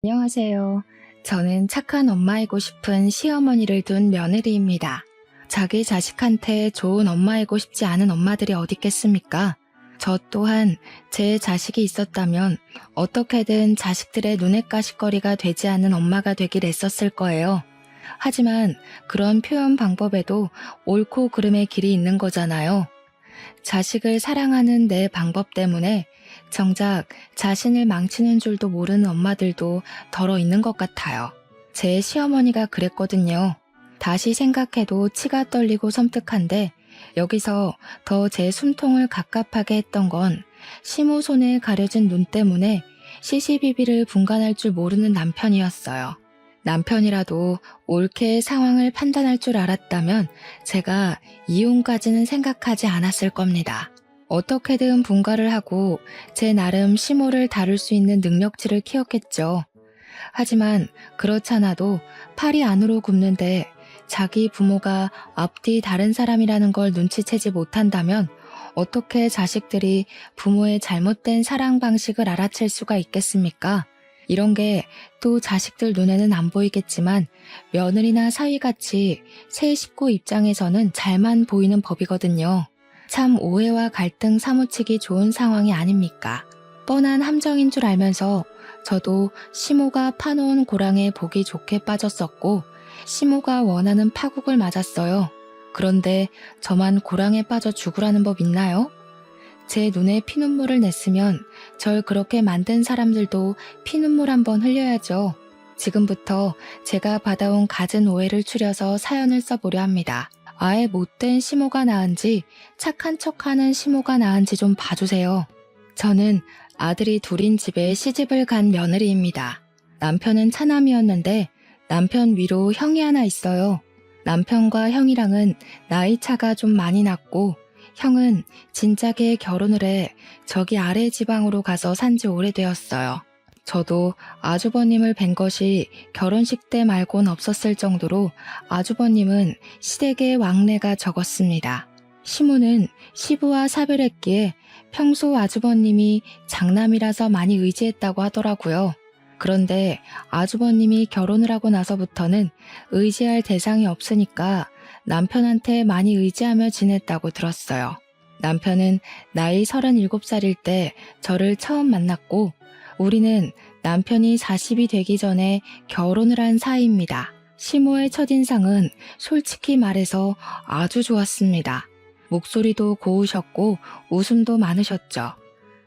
안녕하세요. 저는 착한 엄마이고 싶은 시어머니를 둔 며느리입니다. 자기 자식한테 좋은 엄마이고 싶지 않은 엄마들이 어디 있겠습니까? 저 또한 제 자식이 있었다면 어떻게든 자식들의 눈엣 가시거리가 되지 않는 엄마가 되길 애썼을 거예요. 하지만 그런 표현 방법에도 옳고 그름의 길이 있는 거잖아요. 자식을 사랑하는 내 방법 때문에 정작 자신을 망치는 줄도 모르는 엄마들도 덜어 있는 것 같아요. 제 시어머니가 그랬거든요. 다시 생각해도 치가 떨리고 섬뜩한데 여기서 더 제 숨통을 갑갑하게 했던 건 시모 손에 가려진 눈 때문에 시시비비를 분간할 줄 모르는 남편이었어요. 남편이라도 옳게 상황을 판단할 줄 알았다면 제가 이혼까지는 생각하지 않았을 겁니다. 어떻게든 분가를 하고 제 나름 시모를 다룰 수 있는 능력치를 키웠겠죠. 하지만 그렇잖아도 팔이 안으로 굽는데 자기 부모가 앞뒤 다른 사람이라는 걸 눈치채지 못한다면 어떻게 자식들이 부모의 잘못된 사랑 방식을 알아챌 수가 있겠습니까? 이런 게 또 자식들 눈에는 안 보이겠지만 며느리나 사위같이 새 식구 입장에서는 잘만 보이는 법이거든요. 참 오해와 갈등 사무치기 좋은 상황이 아닙니까? 뻔한 함정인 줄 알면서 저도 시모가 파놓은 고랑에 보기 좋게 빠졌었고 시모가 원하는 파국을 맞았어요. 그런데 저만 고랑에 빠져 죽으라는 법 있나요? 제 눈에 피눈물을 냈으면 절 그렇게 만든 사람들도 피눈물 한번 흘려야죠. 지금부터 제가 받아온 갖은 오해를 추려서 사연을 써보려 합니다. 아예 못된 시모가 나은지 착한 척하는 시모가 나은지 좀 봐주세요. 저는 아들이 둘인 집에 시집을 간 며느리입니다. 남편은 차남이었는데 남편 위로 형이 하나 있어요. 남편과 형이랑은 나이 차가 좀 많이 났고 형은 진작에 결혼을 해 저기 아래 지방으로 가서 산지 오래되었어요. 저도 아주버님을 뵌 것이 결혼식 때 말곤 없었을 정도로 아주버님은 시댁의 왕래가 적었습니다. 시모는 시부와 사별했기에 평소 아주버님이 장남이라서 많이 의지했다고 하더라고요. 그런데 아주버님이 결혼을 하고 나서부터는 의지할 대상이 없으니까 남편한테 많이 의지하며 지냈다고 들었어요. 남편은 나이 37살일 때 저를 처음 만났고 우리는 남편이 40이 되기 전에 결혼을 한 사이입니다. 시모의 첫인상은 솔직히 말해서 아주 좋았습니다. 목소리도 고우셨고 웃음도 많으셨죠.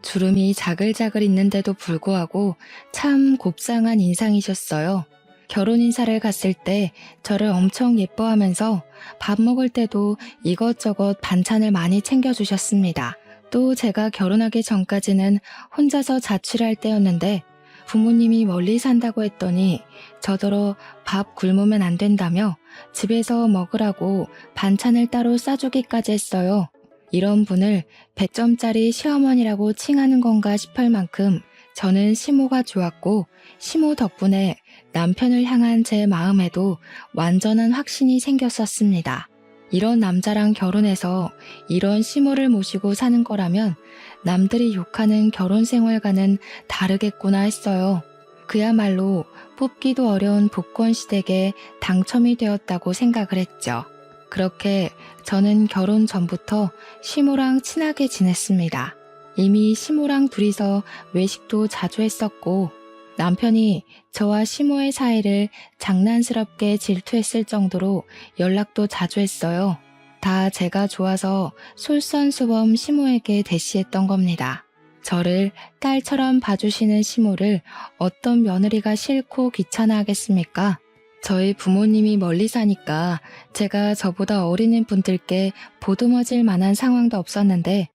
주름이 자글자글 있는데도 불구하고 참 곱상한 인상이셨어요. 결혼 인사를 갔을 때 저를 엄청 예뻐하면서 밥 먹을 때도 이것저것 반찬을 많이 챙겨주셨습니다. 또 제가 결혼하기 전까지는 혼자서 자취를 할 때였는데 부모님이 멀리 산다고 했더니 저더러 밥 굶으면 안 된다며 집에서 먹으라고 반찬을 따로 싸주기까지 했어요. 이런 분을 100점짜리 시어머니라고 칭하는 건가 싶을 만큼 저는 시모가 좋았고 시모 덕분에 남편을 향한 제 마음에도 완전한 확신이 생겼었습니다. 이런 남자랑 결혼해서 이런 시모를 모시고 사는 거라면 남들이 욕하는 결혼 생활과는 다르겠구나 했어요. 그야말로 뽑기도 어려운 복권 시댁에 당첨이 되었다고 생각을 했죠. 그렇게 저는 결혼 전부터 시모랑 친하게 지냈습니다. 이미 시모랑 둘이서 외식도 자주 했었고 남편이 저와 시모의 사이를 장난스럽게 질투했을 정도로 연락도 자주 했어요. 다 제가 좋아서 솔선수범 시모에게 대시했던 겁니다. 저를 딸처럼 봐주시는 시모를 어떤 며느리가 싫고 귀찮아하겠습니까? 저희 부모님이 멀리 사니까 제가 저보다 어린 분들께 보듬어질 만한 상황도 없었는데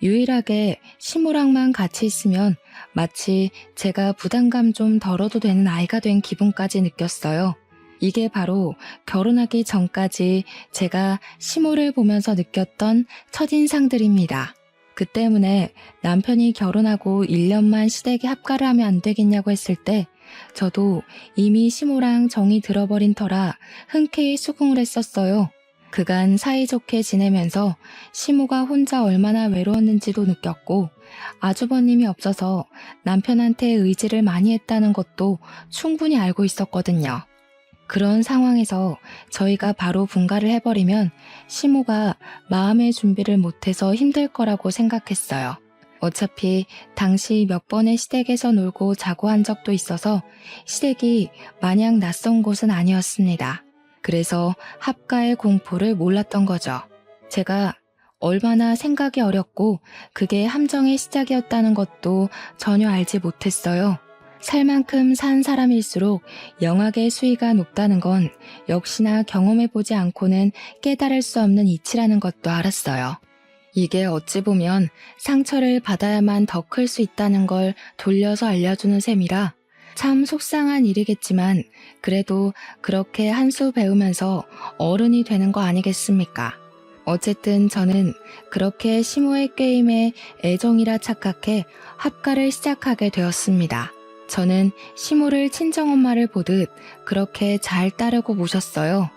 유일하게 시모랑만 같이 있으면 마치 제가 부담감 좀 덜어도 되는 아이가 된 기분까지 느꼈어요. 이게 바로 결혼하기 전까지 제가 시모를 보면서 느꼈던 첫인상들입니다. 그 때문에 남편이 결혼하고 1년만 시댁에 합가를 하면 안 되겠냐고 했을 때 저도 이미 시모랑 정이 들어버린 터라 흔쾌히 수긍을 했었어요. 그간 사이좋게 지내면서 시모가 혼자 얼마나 외로웠는지도 느꼈고 아주버님이 없어서 남편한테 의지를 많이 했다는 것도 충분히 알고 있었거든요. 그런 상황에서 저희가 바로 분가를 해버리면 시모가 마음의 준비를 못해서 힘들 거라고 생각했어요. 어차피 당시 몇 번의 시댁에서 놀고 자고 한 적도 있어서 시댁이 마냥 낯선 곳은 아니었습니다. 그래서 합가의 공포를 몰랐던 거죠. 제가 얼마나 생각이 어렵고 그게 함정의 시작이었다는 것도 전혀 알지 못했어요. 살 만큼 산 사람일수록 영악의 수위가 높다는 건 역시나 경험해보지 않고는 깨달을 수 없는 이치라는 것도 알았어요. 이게 어찌 보면 상처를 받아야만 더 클 수 있다는 걸 돌려서 알려주는 셈이라 참 속상한 일이겠지만 그래도 그렇게 한 수 배우면서 어른이 되는 거 아니겠습니까? 어쨌든 저는 그렇게 시모의 게임에 애정이라 착각해 합가를 시작하게 되었습니다. 저는 시모를 친정엄마를 보듯 그렇게 잘 따르고 모셨어요.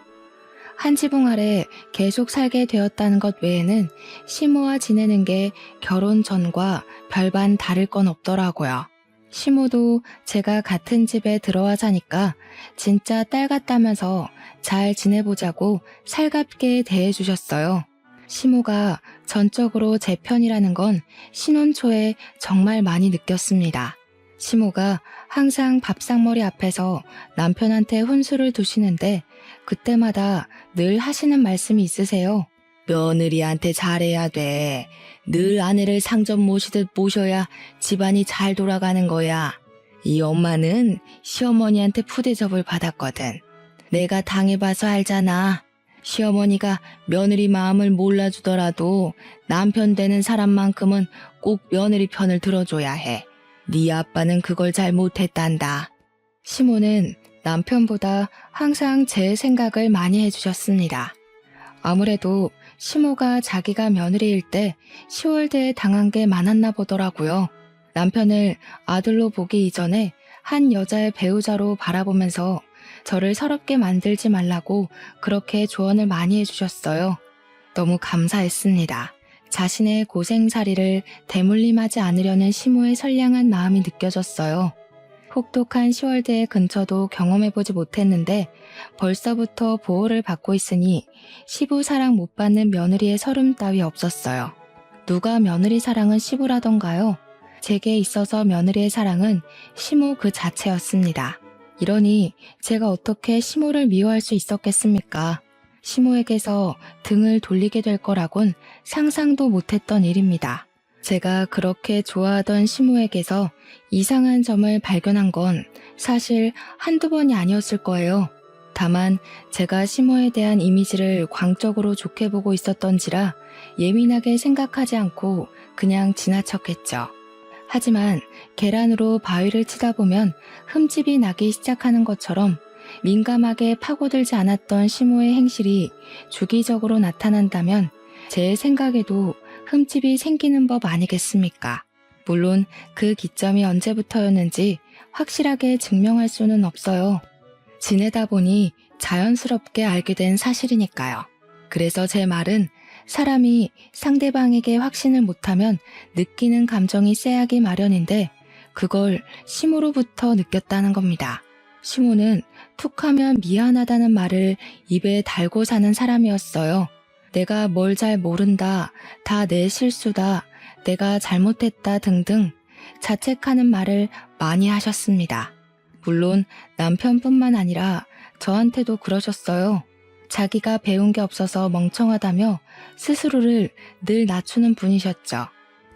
한 지붕 아래 계속 살게 되었다는 것 외에는 시모와 지내는 게 결혼 전과 별반 다를 건 없더라고요. 시모도 제가 같은 집에 들어와 사니까 진짜 딸 같다면서 잘 지내보자고 살갑게 대해주셨어요. 시모가 전적으로 제 편이라는 건 신혼 초에 정말 많이 느꼈습니다. 시모가 항상 밥상머리 앞에서 남편한테 혼수를 두시는데 그때마다 늘 하시는 말씀이 있으세요. 며느리한테 잘해야 돼. 늘 아내를 상점 모시듯 모셔야 집안이 잘 돌아가는 거야. 이 엄마는 시어머니한테 푸대접을 받았거든. 내가 당해봐서 알잖아. 시어머니가 며느리 마음을 몰라주더라도 남편 되는 사람만큼은 꼭 며느리 편을 들어줘야 해. 네 아빠는 그걸 잘 못했단다. 시모는 남편보다 항상 제 생각을 많이 해주셨습니다. 아무래도 시모가 자기가 며느리일 때 10월대에 당한 게 많았나 보더라고요. 남편을 아들로 보기 이전에 한 여자의 배우자로 바라보면서 저를 서럽게 만들지 말라고 그렇게 조언을 많이 해주셨어요. 너무 감사했습니다. 자신의 고생살이를 대물림하지 않으려는 시모의 선량한 마음이 느껴졌어요. 혹독한 10월대의 근처도 경험해보지 못했는데 벌써부터 보호를 받고 있으니 시부 사랑 못 받는 며느리의 서름 따위 없었어요. 누가 며느리 사랑은 시부라던가요? 제게 있어서 며느리의 사랑은 시모 그 자체였습니다. 이러니 제가 어떻게 시모를 미워할 수 있었겠습니까? 시모에게서 등을 돌리게 될 거라곤 상상도 못했던 일입니다. 제가 그렇게 좋아하던 시모에게서 이상한 점을 발견한 건 사실 한두 번이 아니었을 거예요. 다만 제가 시모에 대한 이미지를 광적으로 좋게 보고 있었던지라 예민하게 생각하지 않고 그냥 지나쳤겠죠. 하지만 계란으로 바위를 치다 보면 흠집이 나기 시작하는 것처럼 민감하게 파고들지 않았던 시모의 행실이 주기적으로 나타난다면 제 생각에도 흠집이 생기는 법 아니겠습니까? 물론 그 기점이 언제부터였는지 확실하게 증명할 수는 없어요. 지내다 보니 자연스럽게 알게 된 사실이니까요. 그래서 제 말은 사람이 상대방에게 확신을 못하면 느끼는 감정이 쎄하기 마련인데 그걸 시모로부터 느꼈다는 겁니다. 시모는 툭하면 미안하다는 말을 입에 달고 사는 사람이었어요. 내가 뭘 잘 모른다, 다 내 실수다, 내가 잘못했다 등등 자책하는 말을 많이 하셨습니다. 물론 남편뿐만 아니라 저한테도 그러셨어요. 자기가 배운 게 없어서 멍청하다며 스스로를 늘 낮추는 분이셨죠.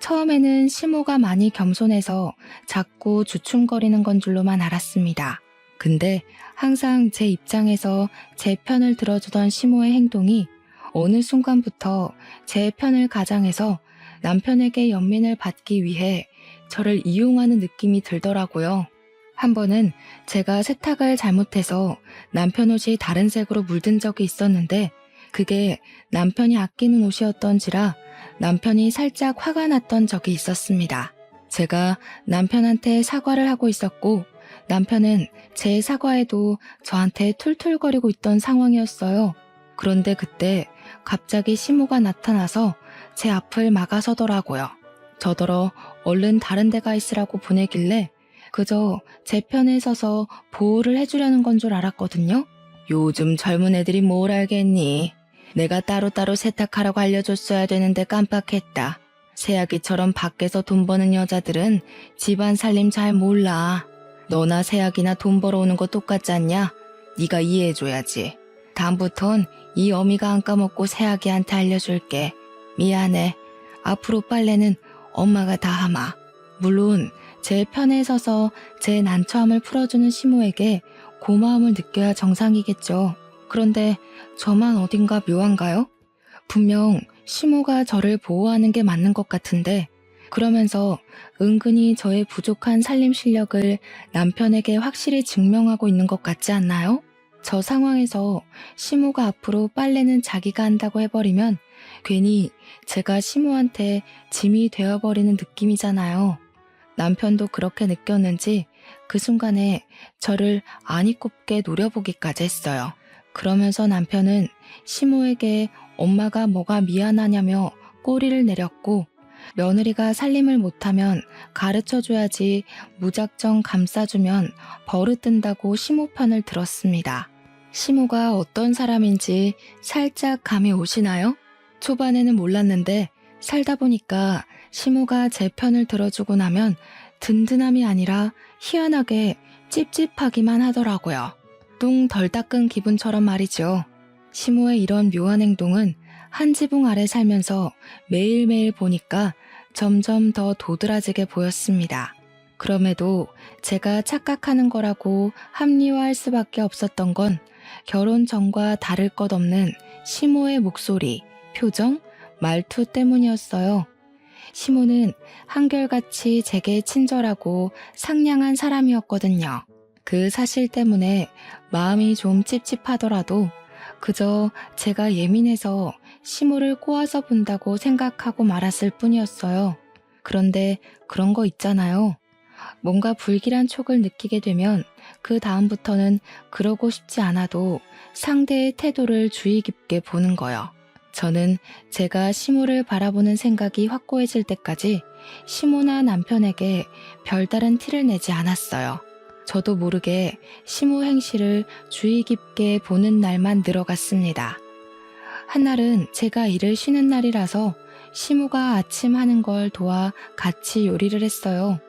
처음에는 시모가 많이 겸손해서 자꾸 주춤거리는 건 줄로만 알았습니다. 근데 항상 제 입장에서 제 편을 들어주던 시모의 행동이 어느 순간부터 제 편을 가장해서 남편에게 연민을 받기 위해 저를 이용하는 느낌이 들더라고요. 한 번은 제가 세탁을 잘못해서 남편 옷이 다른 색으로 물든 적이 있었는데 그게 남편이 아끼는 옷이었던지라 남편이 살짝 화가 났던 적이 있었습니다. 제가 남편한테 사과를 하고 있었고 남편은 제 사과에도 저한테 툴툴거리고 있던 상황이었어요. 그런데 그때 갑자기 시모가 나타나서 제 앞을 막아서더라고요. 저더러 얼른 다른 데 가 있으라고 보내길래 그저 제 편에 서서 보호를 해주려는 건 줄 알았거든요. 요즘 젊은 애들이 뭘 알겠니? 내가 따로따로 세탁하라고 알려줬어야 되는데 깜빡했다. 새아기처럼 밖에서 돈 버는 여자들은 집안 살림 잘 몰라. 너나 새아기나 돈 벌어오는 거 똑같지 않냐? 네가 이해해줘야지. 다음부턴 이 어미가 안 까먹고 새아기한테 알려줄게. 미안해. 앞으로 빨래는 엄마가 다 하마. 물론 제 편에 서서 제 난처함을 풀어주는 시모에게 고마움을 느껴야 정상이겠죠. 그런데 저만 어딘가 묘한가요? 분명 시모가 저를 보호하는 게 맞는 것 같은데 그러면서 은근히 저의 부족한 살림 실력을 남편에게 확실히 증명하고 있는 것 같지 않나요? 저 상황에서 시모가 앞으로 빨래는 자기가 한다고 해버리면 괜히 제가 시모한테 짐이 되어버리는 느낌이잖아요. 남편도 그렇게 느꼈는지 그 순간에 저를 아니 꼽게 노려보기까지 했어요. 그러면서 남편은 시모에게 엄마가 뭐가 미안하냐며 꼬리를 내렸고 며느리가 살림을 못하면 가르쳐줘야지 무작정 감싸주면 버릇든다고 시모 편을 들었습니다. 시모가 어떤 사람인지 살짝 감이 오시나요? 초반에는 몰랐는데 살다 보니까 시모가 제 편을 들어주고 나면 든든함이 아니라 희한하게 찝찝하기만 하더라고요. 똥 덜 닦은 기분처럼 말이죠. 시모의 이런 묘한 행동은 한 지붕 아래 살면서 매일매일 보니까 점점 더 도드라지게 보였습니다. 그럼에도 제가 착각하는 거라고 합리화할 수밖에 없었던 건 결혼 전과 다를 것 없는 시모의 목소리, 표정, 말투 때문이었어요. 시모는 한결같이 제게 친절하고 상냥한 사람이었거든요. 그 사실 때문에 마음이 좀 찝찝하더라도 그저 제가 예민해서 시모를 꼬아서 본다고 생각하고 말았을 뿐이었어요. 그런데 그런 거 있잖아요. 뭔가 불길한 촉을 느끼게 되면 그 다음부터는 그러고 싶지 않아도 상대의 태도를 주의 깊게 보는 거요. 저는 제가 시모를 바라보는 생각이 확고해질 때까지 시모나 남편에게 별다른 티를 내지 않았어요. 저도 모르게 시모 행실을 주의 깊게 보는 날만 늘어갔습니다. 한날은 제가 일을 쉬는 날이라서 시모가 아침 하는 걸 도와 같이 요리를 했어요.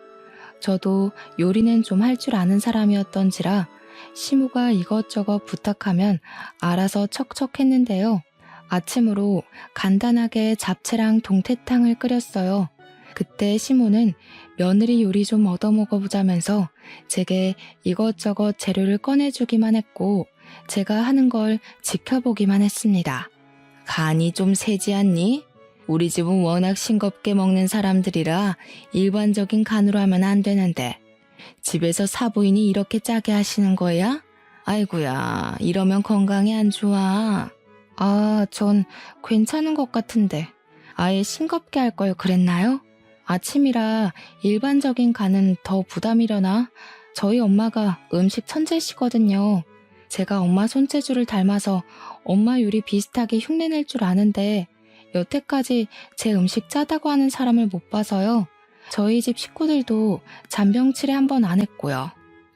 저도 요리는 좀 할 줄 아는 사람이었던지라 시모가 이것저것 부탁하면 알아서 척척했는데요. 아침으로 간단하게 잡채랑 동태탕을 끓였어요. 그때 시모는 며느리 요리 좀 얻어먹어보자면서 제게 이것저것 재료를 꺼내주기만 했고 제가 하는 걸 지켜보기만 했습니다. 간이 좀 세지 않니? 우리 집은 워낙 싱겁게 먹는 사람들이라 일반적인 간으로 하면 안 되는데 집에서 사부인이 이렇게 짜게 하시는 거야? 아이고야, 이러면 건강에 안 좋아. 전 괜찮은 것 같은데 아예 싱겁게 할 걸 그랬나요? 아침이라 일반적인 간은 더 부담이려나? 저희 엄마가 음식 천재시거든요. 제가 엄마 손재주를 닮아서 엄마 요리 비슷하게 흉내낼 줄 아는데 여태까지 제 음식 짜다고 하는 사람을 못 봐서요. 저희 집 식구들도 잔병치레 한 번 안 했고요.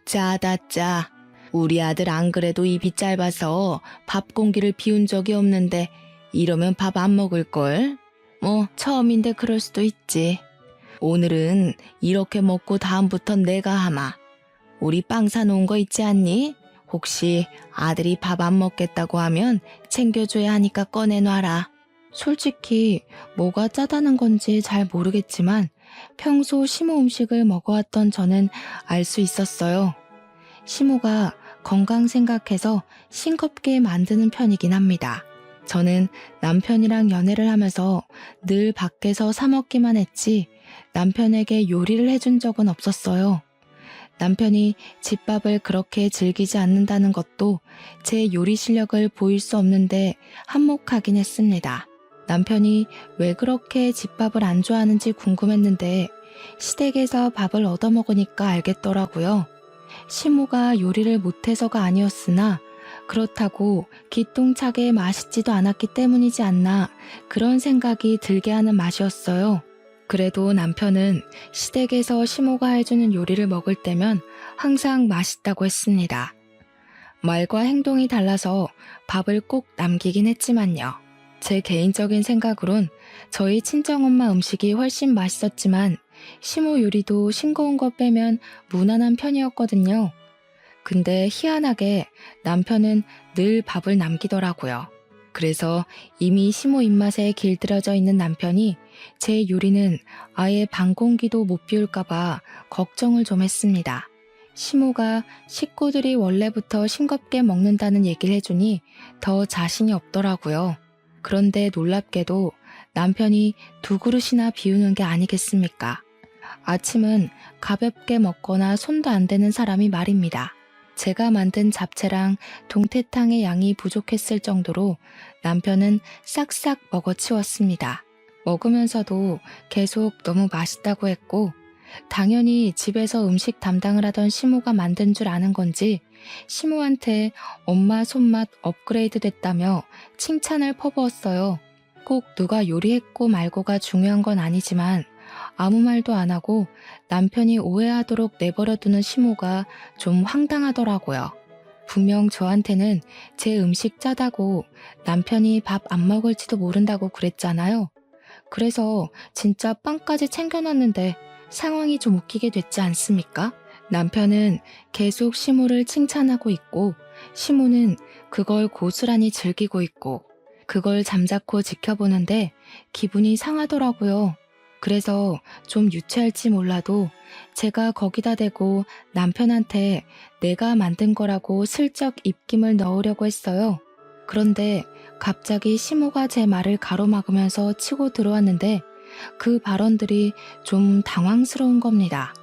짜다 짜. 우리 아들 안 그래도 입이 짧아서 밥 공기를 비운 적이 없는데 이러면 밥 안 먹을걸? 뭐 처음인데 그럴 수도 있지. 오늘은 이렇게 먹고 다음부턴 내가 하마. 우리 빵 사놓은 거 있지 않니? 혹시 아들이 밥 안 먹겠다고 하면 챙겨줘야 하니까 꺼내놔라. 솔직히 뭐가 짜다는 건지 잘 모르겠지만 평소 시모 음식을 먹어왔던 저는 알 수 있었어요. 시모가 건강 생각해서 싱겁게 만드는 편이긴 합니다. 저는 남편이랑 연애를 하면서 늘 밖에서 사 먹기만 했지 남편에게 요리를 해준 적은 없었어요. 남편이 집밥을 그렇게 즐기지 않는다는 것도 제 요리 실력을 보일 수 없는데 한몫하긴 했습니다. 남편이 왜 그렇게 집밥을 안 좋아하는지 궁금했는데 시댁에서 밥을 얻어먹으니까 알겠더라고요. 시모가 요리를 못해서가 아니었으나 그렇다고 기똥차게 맛있지도 않았기 때문이지 않나 그런 생각이 들게 하는 맛이었어요. 그래도 남편은 시댁에서 시모가 해주는 요리를 먹을 때면 항상 맛있다고 했습니다. 말과 행동이 달라서 밥을 꼭 남기긴 했지만요. 제 개인적인 생각으론 저희 친정엄마 음식이 훨씬 맛있었지만 시모 요리도 싱거운 거 빼면 무난한 편이었거든요. 근데 희한하게 남편은 늘 밥을 남기더라고요. 그래서 이미 시모 입맛에 길들여져 있는 남편이 제 요리는 아예 반 공기도 못 비울까봐 걱정을 좀 했습니다. 시모가 식구들이 원래부터 싱겁게 먹는다는 얘기를 해주니 더 자신이 없더라고요. 그런데 놀랍게도 남편이 2그릇이나 비우는 게 아니겠습니까? 아침은 가볍게 먹거나 손도 안 대는 사람이 말입니다. 제가 만든 잡채랑 동태탕의 양이 부족했을 정도로 남편은 싹싹 먹어치웠습니다. 먹으면서도 계속 너무 맛있다고 했고 당연히 집에서 음식 담당을 하던 시모가 만든 줄 아는 건지 시모한테 엄마 손맛 업그레이드 됐다며 칭찬을 퍼부었어요. 꼭 누가 요리했고 말고가 중요한 건 아니지만 아무 말도 안 하고 남편이 오해하도록 내버려두는 시모가 좀 황당하더라고요. 분명 저한테는 제 음식 짜다고 남편이 밥 안 먹을지도 모른다고 그랬잖아요. 그래서 진짜 빵까지 챙겨놨는데 상황이 좀 웃기게 됐지 않습니까? 남편은 계속 시모를 칭찬하고 있고 시모는 그걸 고스란히 즐기고 있고 그걸 잠자코 지켜보는데 기분이 상하더라고요. 그래서 좀 유치할지 몰라도 제가 거기다 대고 남편한테 내가 만든 거라고 슬쩍 입김을 넣으려고 했어요. 그런데 갑자기 시모가 제 말을 가로막으면서 치고 들어왔는데 그 발언들이 좀 당황스러운 겁니다.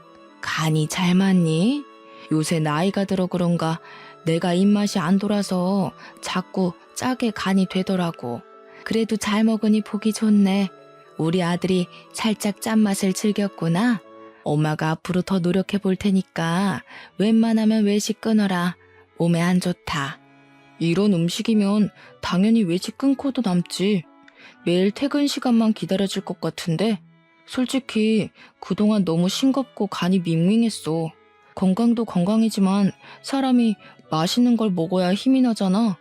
간이 잘 맞니? 요새 나이가 들어 그런가 내가 입맛이 안 돌아서 자꾸 짜게 간이 되더라고. 그래도 잘 먹으니 보기 좋네. 우리 아들이 살짝 짠맛을 즐겼구나. 엄마가 앞으로 더 노력해 볼 테니까 웬만하면 외식 끊어라. 몸에 안 좋다. 이런 음식이면 당연히 외식 끊고도 남지. 매일 퇴근 시간만 기다려질 것 같은데 솔직히 그동안 너무 싱겁고 간이 밍밍했어. 건강도 건강이지만 사람이 맛있는 걸 먹어야 힘이 나잖아.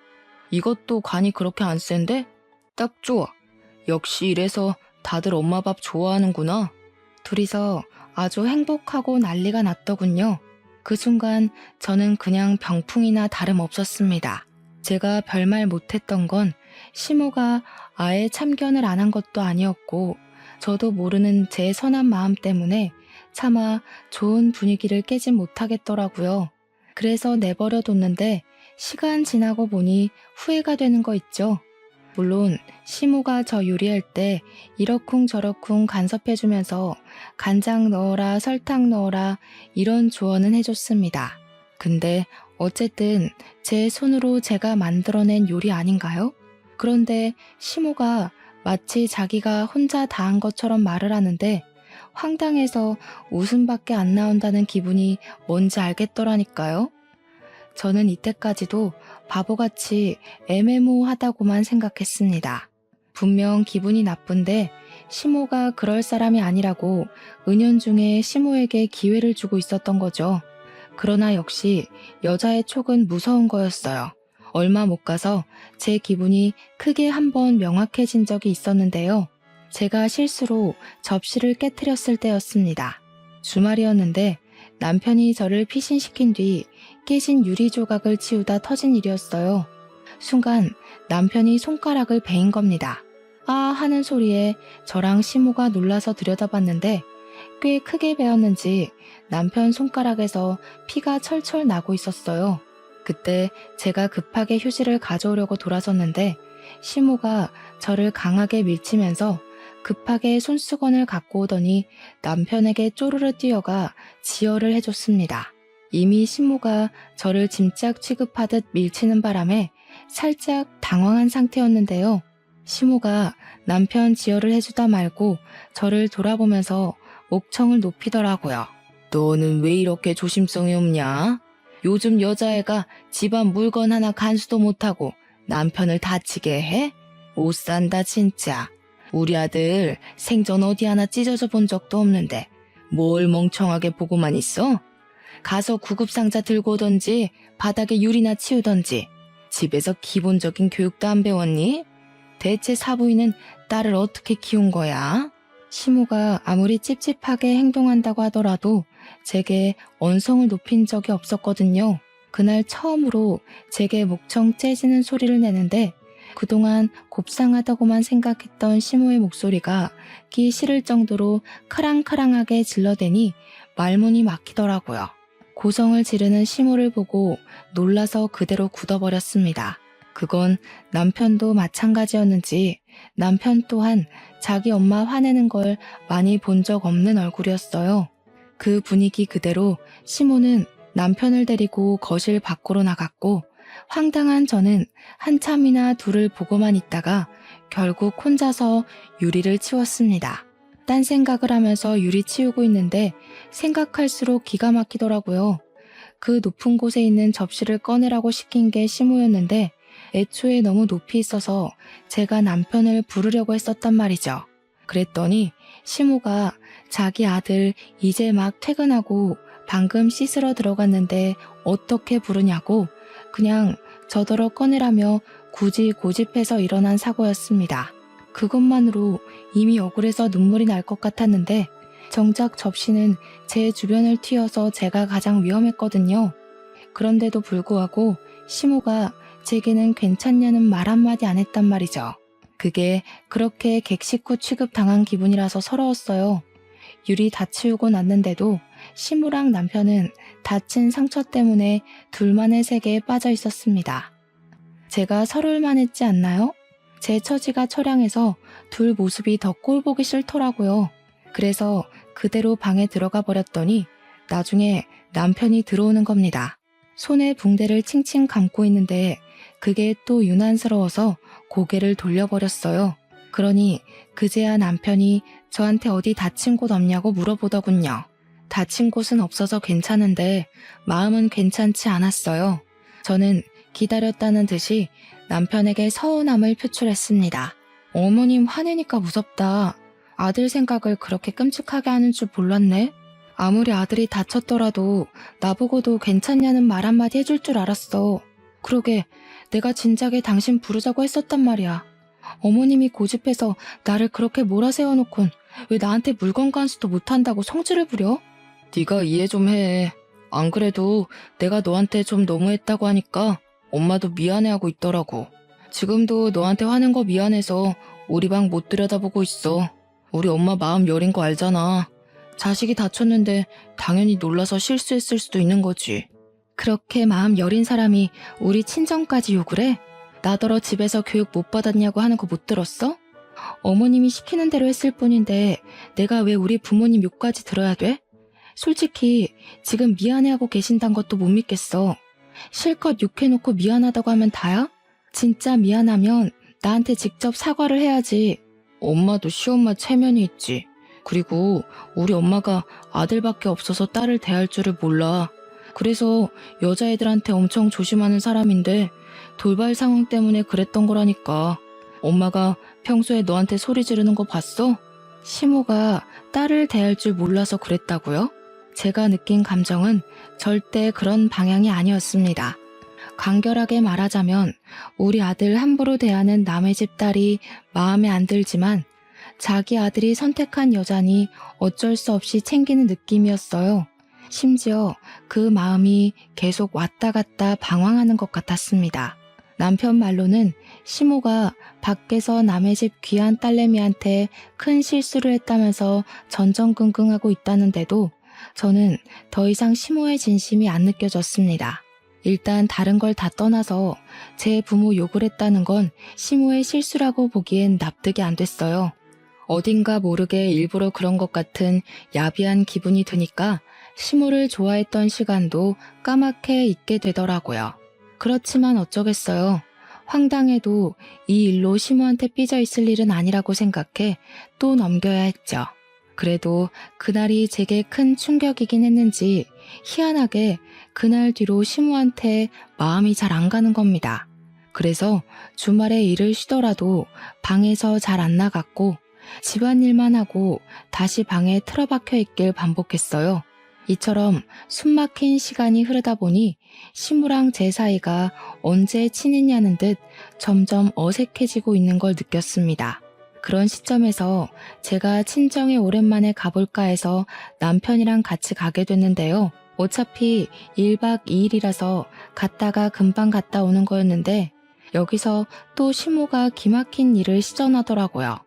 이것도 간이 그렇게 안 센데? 딱 좋아. 역시 이래서 다들 엄마 밥 좋아하는구나. 둘이서 아주 행복하고 난리가 났더군요. 그 순간 저는 그냥 병풍이나 다름없었습니다. 제가 별말 못했던 건 시모가 아예 참견을 안 한 것도 아니었고 저도 모르는 제 선한 마음 때문에 차마 좋은 분위기를 깨진 못하겠더라고요. 그래서 내버려 뒀는데 시간 지나고 보니 후회가 되는 거 있죠. 물론 시모가 저 요리할 때 이러쿵저러쿵 간섭해주면서 간장 넣어라 설탕 넣어라 이런 조언은 해줬습니다. 근데 어쨌든 제 손으로 제가 만들어낸 요리 아닌가요? 그런데 시모가 마치 자기가 혼자 다 한 것처럼 말을 하는데 황당해서 웃음밖에 안 나온다는 기분이 뭔지 알겠더라니까요. 저는 이때까지도 바보같이 애매모호하다고만 생각했습니다. 분명 기분이 나쁜데 시모가 그럴 사람이 아니라고 은연중에 시모에게 기회를 주고 있었던 거죠. 그러나 역시 여자의 촉은 무서운 거였어요. 얼마 못 가서 제 기분이 크게 한번 명확해진 적이 있었는데요. 제가 실수로 접시를 깨트렸을 때였습니다. 주말이었는데 남편이 저를 피신시킨 뒤 깨진 유리 조각을 치우다 터진 일이었어요. 순간 남편이 손가락을 베인 겁니다. 아 하는 소리에 저랑 시모가 놀라서 들여다봤는데 꽤 크게 베었는지 남편 손가락에서 피가 철철 나고 있었어요. 그때 제가 급하게 휴지를 가져오려고 돌아섰는데 시모가 저를 강하게 밀치면서 급하게 손수건을 갖고 오더니 남편에게 쪼르르 뛰어가 지혈을 해줬습니다. 이미 시모가 저를 짐짝 취급하듯 밀치는 바람에 살짝 당황한 상태였는데요. 시모가 남편 지혈을 해주다 말고 저를 돌아보면서 목청을 높이더라고요. 너는 왜 이렇게 조심성이 없냐? 요즘 여자애가 집안 물건 하나 간수도 못하고 남편을 다치게 해? 못 산다 진짜. 우리 아들 생전 어디 하나 찢어져 본 적도 없는데 뭘 멍청하게 보고만 있어? 가서 구급상자 들고 오던지 바닥에 유리나 치우던지 집에서 기본적인 교육도 안 배웠니? 대체 사부인은 딸을 어떻게 키운 거야? 시모가 아무리 찝찝하게 행동한다고 하더라도 제게 언성을 높인 적이 없었거든요. 그날 처음으로 제게 목청 째지는 소리를 내는데 그동안 곱상하다고만 생각했던 시모의 목소리가 끼 싫을 정도로 크랑크랑하게 질러대니 말문이 막히더라고요. 고성을 지르는 시모를 보고 놀라서 그대로 굳어버렸습니다. 그건 남편도 마찬가지였는지 남편 또한 자기 엄마 화내는 걸 많이 본 적 없는 얼굴이었어요. 그 분위기 그대로 시모는 남편을 데리고 거실 밖으로 나갔고 황당한 저는 한참이나 둘을 보고만 있다가 결국 혼자서 유리를 치웠습니다. 딴 생각을 하면서 유리 치우고 있는데 생각할수록 기가 막히더라고요. 그 높은 곳에 있는 접시를 꺼내라고 시킨 게 시모였는데 애초에 너무 높이 있어서 제가 남편을 부르려고 했었단 말이죠. 그랬더니 시모가 자기 아들 이제 막 퇴근하고 방금 씻으러 들어갔는데 어떻게 부르냐고 그냥 저더러 꺼내라며 굳이 고집해서 일어난 사고였습니다. 그것만으로 이미 억울해서 눈물이 날 것 같았는데 정작 접시는 제 주변을 튀어서 제가 가장 위험했거든요. 그런데도 불구하고 시모가 제게는 괜찮냐는 말 한마디 안 했단 말이죠. 그게 그렇게 객식후 취급당한 기분이라서 서러웠어요. 유리 다 치우고 났는데도 시모랑 남편은 다친 상처 때문에 둘만의 세계에 빠져 있었습니다. 제가 서러울만 했지 않나요? 제 처지가 처량해서 둘 모습이 더 꼴보기 싫더라고요. 그래서 그대로 방에 들어가 버렸더니 나중에 남편이 들어오는 겁니다. 손에 붕대를 칭칭 감고 있는데 그게 또 유난스러워서 고개를 돌려버렸어요. 그러니 그제야 남편이 저한테 어디 다친 곳 없냐고 물어보더군요. 다친 곳은 없어서 괜찮은데 마음은 괜찮지 않았어요. 저는 기다렸다는 듯이 남편에게 서운함을 표출했습니다. 어머님 화내니까 무섭다. 아들 생각을 그렇게 끔찍하게 하는 줄 몰랐네. 아무리 아들이 다쳤더라도 나보고도 괜찮냐는 말 한마디 해줄 줄 알았어. 그러게 내가 진작에 당신 부르자고 했었단 말이야. 어머님이 고집해서 나를 그렇게 몰아세워놓곤 왜 나한테 물건 간수도 못한다고 성질을 부려? 네가 이해 좀 해. 안 그래도 내가 너한테 좀 너무했다고 하니까 엄마도 미안해하고 있더라고. 지금도 너한테 화낸 거 미안해서 우리 방 못 들여다보고 있어. 우리 엄마 마음 여린 거 알잖아. 자식이 다쳤는데 당연히 놀라서 실수했을 수도 있는 거지. 그렇게 마음 여린 사람이 우리 친정까지 욕을 해? 나더러 집에서 교육 못 받았냐고 하는 거 못 들었어? 어머님이 시키는 대로 했을 뿐인데 내가 왜 우리 부모님 욕까지 들어야 돼? 솔직히 지금 미안해하고 계신단 것도 못 믿겠어. 실컷 욕해놓고 미안하다고 하면 다야? 진짜 미안하면 나한테 직접 사과를 해야지. 엄마도 시엄마 체면이 있지. 그리고 우리 엄마가 아들밖에 없어서 딸을 대할 줄을 몰라. 그래서 여자애들한테 엄청 조심하는 사람인데 돌발 상황 때문에 그랬던 거라니까. 엄마가 평소에 너한테 소리 지르는 거 봤어? 시모가 딸을 대할 줄 몰라서 그랬다고요? 제가 느낀 감정은 절대 그런 방향이 아니었습니다. 간결하게 말하자면 우리 아들 함부로 대하는 남의 집 딸이 마음에 안 들지만 자기 아들이 선택한 여자니 어쩔 수 없이 챙기는 느낌이었어요. 심지어 그 마음이 계속 왔다 갔다 방황하는 것 같았습니다. 남편 말로는 시모가 밖에서 남의 집 귀한 딸내미한테 큰 실수를 했다면서 전전긍긍하고 있다는데도 저는 더 이상 시모의 진심이 안 느껴졌습니다. 일단 다른 걸 다 떠나서 제 부모 욕을 했다는 건 시모의 실수라고 보기엔 납득이 안 됐어요. 어딘가 모르게 일부러 그런 것 같은 야비한 기분이 드니까 시모를 좋아했던 시간도 까맣게 잊게 되더라고요. 그렇지만 어쩌겠어요. 황당해도 이 일로 시모한테 삐져 있을 일은 아니라고 생각해 또 넘겨야 했죠. 그래도 그날이 제게 큰 충격이긴 했는지 희한하게 그날 뒤로 시무한테 마음이 잘 안 가는 겁니다. 그래서 주말에 일을 쉬더라도 방에서 잘 안 나갔고 집안일만 하고 다시 방에 틀어박혀 있길 반복했어요. 이처럼 숨막힌 시간이 흐르다 보니 시무랑 제 사이가 언제 친했냐는 듯 점점 어색해지고 있는 걸 느꼈습니다. 그런 시점에서 제가 친정에 오랜만에 가볼까 해서 남편이랑 같이 가게 됐는데요. 어차피 1박 2일이라서 갔다가 금방 갔다 오는 거였는데 여기서 또 시모가 기막힌 일을 시전하더라고요.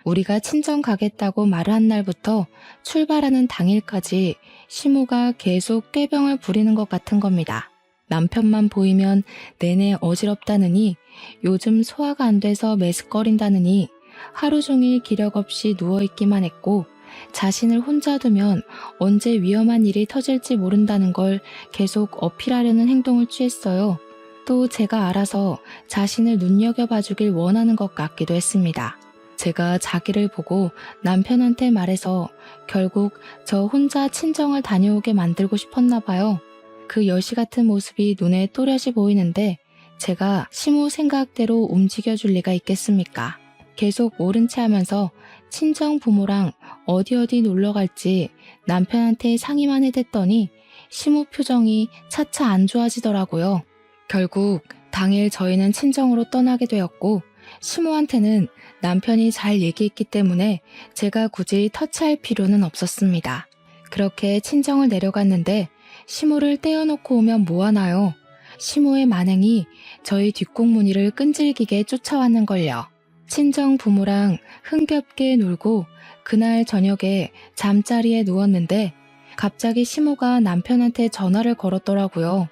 우리가 친정 가겠다고 말을 한 날부터 출발하는 당일까지 시모가 계속 꾀병을 부리는 것 같은 겁니다. 남편만 보이면 내내 어지럽다느니 요즘 소화가 안 돼서 메스꺼린다느니 하루 종일 기력 없이 누워있기만 했고 자신을 혼자 두면 언제 위험한 일이 터질지 모른다는 걸 계속 어필하려는 행동을 취했어요. 또 제가 알아서 자신을 눈여겨봐주길 원하는 것 같기도 했습니다. 제가 자기를 보고 남편한테 말해서 결국 저 혼자 친정을 다녀오게 만들고 싶었나 봐요. 그 여시 같은 모습이 눈에 또렷이 보이는데 제가 시무 생각대로 움직여줄 리가 있겠습니까? 계속 모른 체 하면서 친정 부모랑 어디 놀러 갈지 남편한테 상의만 해댔더니 시무 표정이 차차 안 좋아지더라고요. 결국 당일 저희는 친정으로 떠나게 되었고 시무한테는 남편이 잘 얘기했기 때문에 제가 굳이 터치할 필요는 없었습니다. 그렇게 친정을 내려갔는데 시무를 떼어놓고 오면 뭐하나요? 시무의 만행이 저희 뒷공무니를 끈질기게 쫓아왔는걸요. 친정 부모랑 흥겹게 놀고 그날 저녁에 잠자리에 누웠는데 갑자기 시무가 남편한테 전화를 걸었더라고요.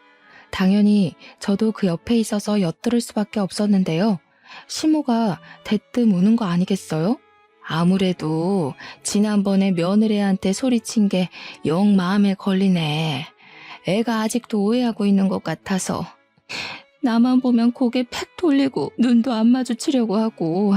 당연히 저도 그 옆에 있어서 엿들을 수밖에 없었는데요. 시무가 대뜸 우는 거 아니겠어요? 아무래도 지난번에 며느리한테 소리친 게 영 마음에 걸리네. 애가 아직도 오해하고 있는 것 같아서 나만 보면 고개 팩 돌리고 눈도 안 마주치려고 하고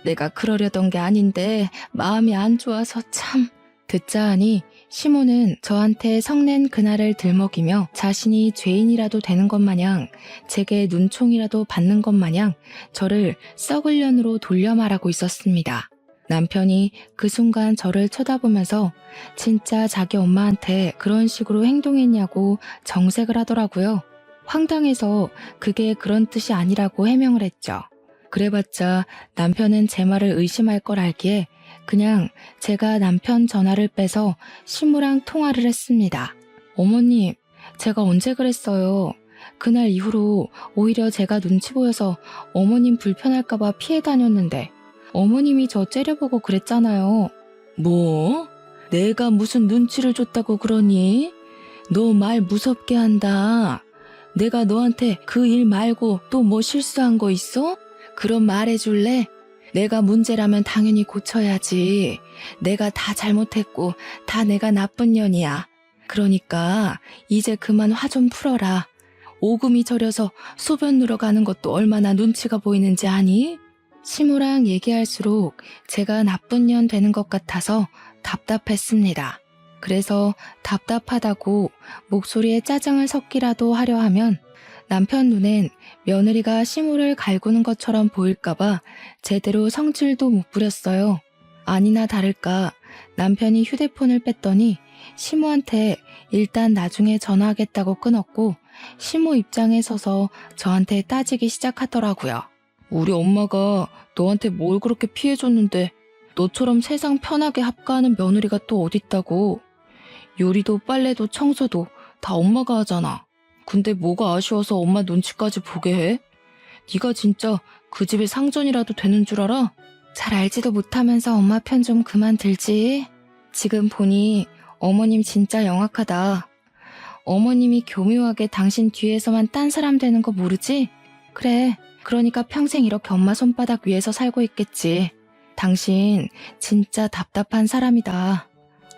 내가 그러려던 게 아닌데 마음이 안 좋아서 참. 듣자 하니 시모는 저한테 성낸 그날을 들먹이며 자신이 죄인이라도 되는 것 마냥 제게 눈총이라도 받는 것 마냥 저를 썩을 년으로 돌려 말하고 있었습니다. 남편이 그 순간 저를 쳐다보면서 진짜 자기 엄마한테 그런 식으로 행동했냐고 정색을 하더라고요. 황당해서 그게 그런 뜻이 아니라고 해명을 했죠. 그래봤자 남편은 제 말을 의심할 걸 알기에 그냥 제가 남편 전화를 빼서 시무랑 통화를 했습니다. 어머님, 제가 언제 그랬어요? 그날 이후로 오히려 제가 눈치 보여서 어머님 불편할까봐 피해 다녔는데 어머님이 저 째려보고 그랬잖아요. 뭐? 내가 무슨 눈치를 줬다고 그러니? 너 말 무섭게 한다. 내가 너한테 그 일 말고 또 뭐 실수한 거 있어? 그럼 말해줄래? 내가 문제라면 당연히 고쳐야지. 내가 다 잘못했고 다 내가 나쁜 년이야. 그러니까 이제 그만 화 좀 풀어라. 오금이 저려서 소변 누러 가는 것도 얼마나 눈치가 보이는지 아니? 시무랑 얘기할수록 제가 나쁜 년 되는 것 같아서 답답했습니다. 그래서 답답하다고 목소리에 짜증을 섞기라도 하려 하면 남편 눈엔 며느리가 시무를 갈구는 것처럼 보일까봐 제대로 성질도 못 부렸어요. 아니나 다를까 남편이 휴대폰을 뺐더니 시무한테 일단 나중에 전화하겠다고 끊었고 시무 입장에 서서 저한테 따지기 시작하더라고요. 우리 엄마가 너한테 뭘 그렇게 피해줬는데 너처럼 세상 편하게 합가하는 며느리가 또 어딨다고. 요리도 빨래도 청소도 다 엄마가 하잖아. 근데 뭐가 아쉬워서 엄마 눈치까지 보게 해? 네가 진짜 그 집의 상전이라도 되는 줄 알아? 잘 알지도 못하면서 엄마 편 좀 그만 들지. 지금 보니 어머님 진짜 영악하다. 어머님이 교묘하게 당신 뒤에서만 딴 사람 되는 거 모르지? 그래, 그러니까 평생 이렇게 엄마 손바닥 위에서 살고 있겠지. 당신 진짜 답답한 사람이다.